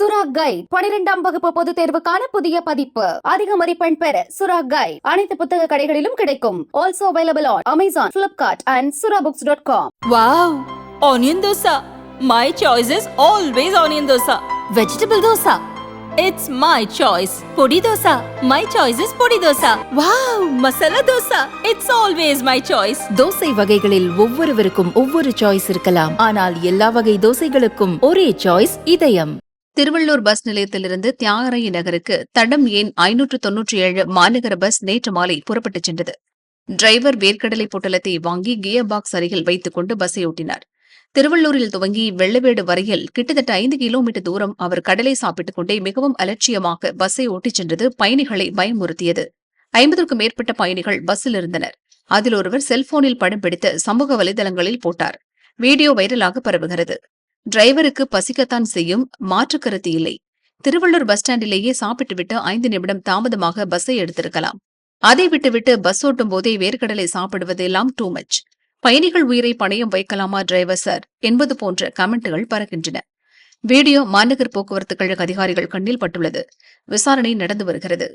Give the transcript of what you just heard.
சுரா கைட் 12ஆம் வகுப்பு பொதுத் தேர்வுக்கான புதிய பதிப்பு. அதிக மதிப்பெண் பெற சுரா கைட் அனைத்து புத்தக கடைகளிலும் கிடைக்கும். Also available on Amazon, Flipkart and surabooks.com. Wow! Onion dosa. My choice is always onion dosa. Vegetable dosa. It's my choice. Podi dosa. My choice is podi dosa. Wow! Masala dosa. It's always my choice. Dosa வகைகளில் ஒவ்வொருவருக்கும் ஒவ்வொரு choice இருக்கலாம். ஆனால் எல்லா வகை தோசைகளுக்கும் ஒரே choice இதயம். Tiruvallur bus நிலையத்திலிருந்து தியாகராய நகருக்கு தடம் எண் 597 மாநகர பஸ் நேற்று மாலை புறப்பட்டுச் சென்றது. டிரைவர் வேர்க்கடலை பொட்டலத்தை வாங்கி கியர் பாக்ஸ் அருகில் வைத்துக் கொண்டு பஸ்ஸை ஓட்டினார். திருவள்ளூரில் துவங்கி வெள்ளவேடு வரையில் கிட்டத்தட்ட 5 கிலோமீட்டர் தூரம் அவர் கடலை சாப்பிட்டுக் கொண்டே மிகவும் அலட்சியமாக பஸ்ஸை ஓட்டிச் சென்றது பயணிகளை பயமுறுத்தியது. 50க்கும் மேற்பட்ட பயணிகள் பஸ்ஸில் இருந்தனர். அதில் ஒருவர் செல்போனில் படம் பிடித்து சமூக வலைதளங்களில் போட்டார். வீடியோ வைரலாக பரவுகிறது. டிரைவருக்கு பசிக்கத்தான் செய்யும், மாற்றுக் கருத்து இல்லை. திருவள்ளூர் பஸ் ஸ்டாண்டிலேயே சாப்பிட்டுவிட்டு 5 நிமிடம் தாமதமாக பஸ்ஸை எடுத்திருக்கலாம். அதை விட்டுவிட்டு பஸ் ஓட்டும் போதே வேர்க்கடலை சாப்பிடுவதெல்லாம் டூ மச். பயணிகள் உயிரை பணயம் வைக்கலாமா டிரைவர் சார் என்பது போன்ற கமெண்ட்டுகள் பறக்கின்றன. வீடியோ மாநகர் போக்குவரத்து கழக அதிகாரிகள் கண்ணில் பட்டுள்ளது. விசாரணை நடந்து வருகிறது.